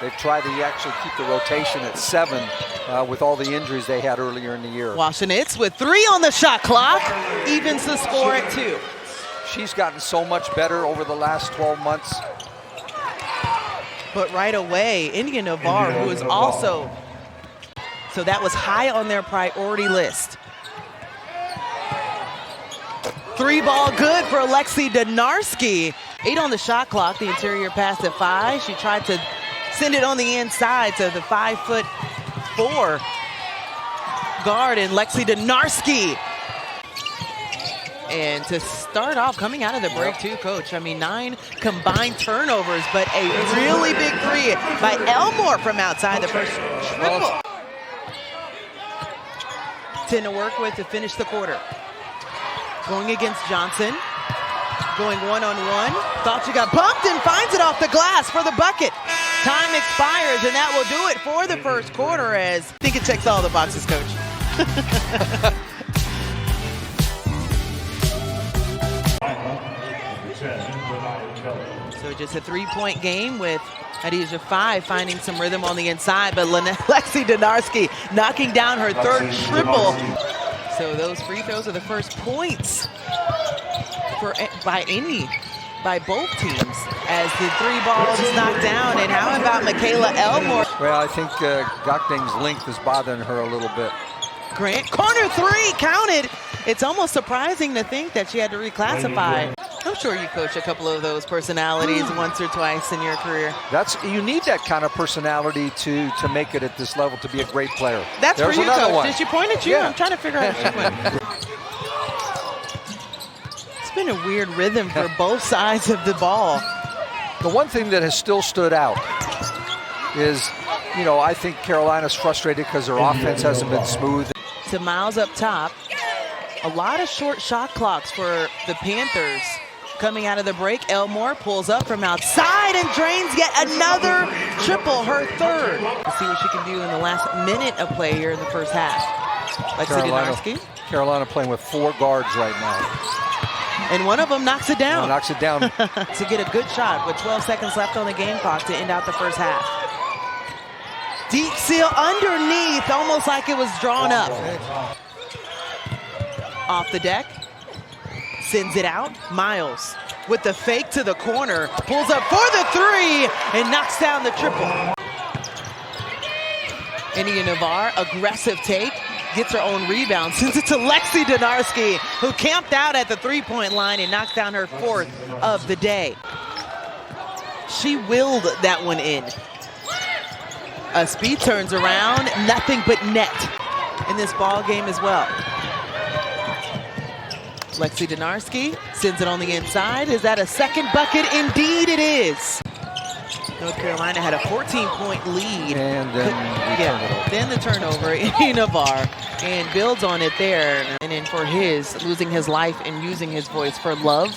They've tried to actually keep the rotation at 7 with all the injuries they had earlier in the year. Washenitz with 3 on the shot clock, evens the score at 2. She's gotten so much better over the last 12 months. But right away, Indya Nivar, who is also, so that was high on their priority list. 3-ball good for Lexi Donarski. 8 on the shot clock, the interior pass at 5. She tried to send it on the inside to the 5'4" guard in Lexi Donarski. And to start off, coming out of the break too, Coach, I mean, 9 combined turnovers, but a really big 3 by Elmore from outside the first triple. 10 to work with to finish the quarter. Going against Johnson. Going one-on-one. Thought she got bumped and finds it off the glass for the bucket. Time expires, and that will do it for the first quarter, as I think it checks all the boxes, Coach. So just a 3-point game with Adija 5 finding some rhythm on the inside, but Lexi Donarski knocking down her 3rd triple. So those free throws are the first points by both teams as the 3 balls is knocked down. And how about Mikayla Elmore? Well, I think Gokding's length is bothering her a little bit. Grant, corner 3, counted. It's almost surprising to think that she had to reclassify. I'm sure you coached a couple of those personalities once or twice in your career. You need that kind of personality to make it at this level, to be a great player. That's for you, Coach. One. Did she point at you? Yeah. I'm trying to figure out if she went. It's been a weird rhythm for both sides of the ball. The one thing that has still stood out is, I think Carolina's frustrated because their offense hasn't been smooth. To Miles up top. A lot of short shot clocks for the Panthers. Coming out of the break, Elmore pulls up from outside and drains yet another triple, her 3rd. Let's see what she can do in the last minute of play here in the first half. Lexi Donarski. Carolina playing with 4 guards right now. And one of them knocks it down. Knocks it down. To get a good shot with 12 seconds left on the game clock to end out the first half. Deep seal underneath, almost like it was drawn up. Off the deck. Sends it out. Miles with the fake to the corner. Pulls up for the 3 and knocks down the triple. Indya Nivar, aggressive take. Gets her own rebound. Sends it to Lexi Donarski, who camped out at the 3-point line and knocked down her 4th of the day. She willed that one in. Usby turns around. Nothing but net in this ball game as well. Lexi Donarski sends it on the inside. Is that a 2nd bucket? Indeed it is. North Carolina had a 14-point lead. And then the turnover. Indya Nivar, and builds on it there. And then for losing his life and using his voice for love,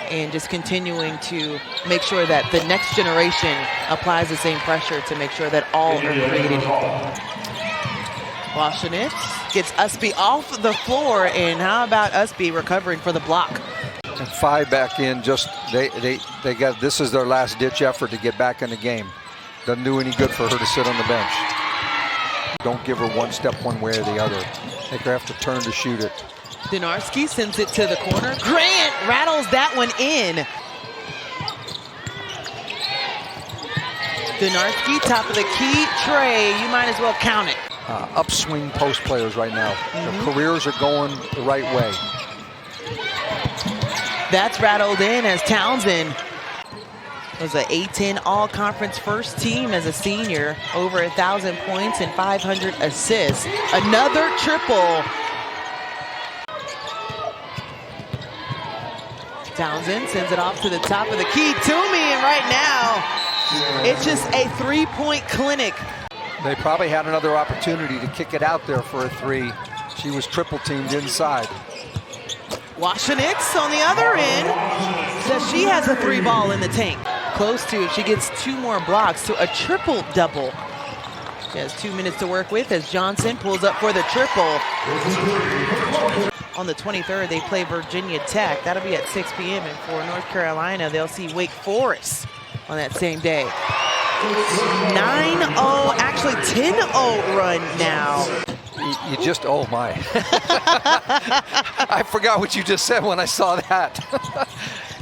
and just continuing to make sure that the next generation applies the same pressure to make sure that all are created equal. Washenitz gets Usby off the floor, and how about Usby recovering for the block? And 5 back in. They got, this is their last ditch effort to get back in the game. Doesn't do any good for her to sit on the bench. Don't give her one step one way or the other. Make her have to turn to shoot it. Donarski sends it to the corner. Grant rattles that one in. Donarski, top of the key. Trey, you might as well count it. Upswing post players right now. Their careers are going the right way. That's rattled in as Townsend was an A-10 all-conference first team as a senior. Over 1,000 points and 500 assists. Another triple. Townsend sends it off to the top of the key. Toomey, and right now, it's just a 3-point clinic. They probably had another opportunity to kick it out there for a 3. She was triple teamed inside. Washenitz on the other end says she has a 3-ball in the tank. Close to, if she gets 2 more blocks, to a triple-double. She has 2 minutes to work with as Johnson pulls up for the triple. On the 23rd, they play Virginia Tech. That'll be at 6 p.m. And for North Carolina, they'll see Wake Forest on that same day. 9-0, actually 10-0 run now. You just, oh my. I forgot what you just said when I saw that.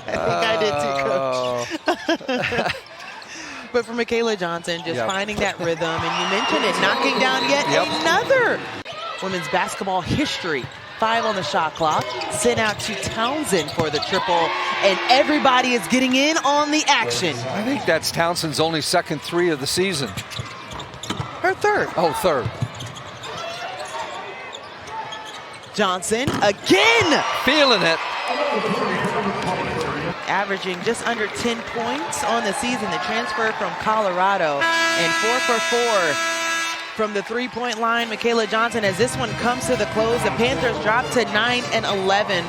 I think I did too, Coach. But for Mikayla Johnson, just finding that rhythm, and you mentioned it, knocking down yet another women's basketball history. 5 on the shot clock, sent out to Townsend for the triple, and everybody is getting in on the action. I think that's Townsend's only second 3 of the season. Her third. Oh, third. Johnson again. Feeling it. Averaging just under 10 points on the season. The transfer from Colorado, and 4 for 4 from the three-point line. Mikayla Johnson, as this one comes to the close, the Panthers drop to 9-11.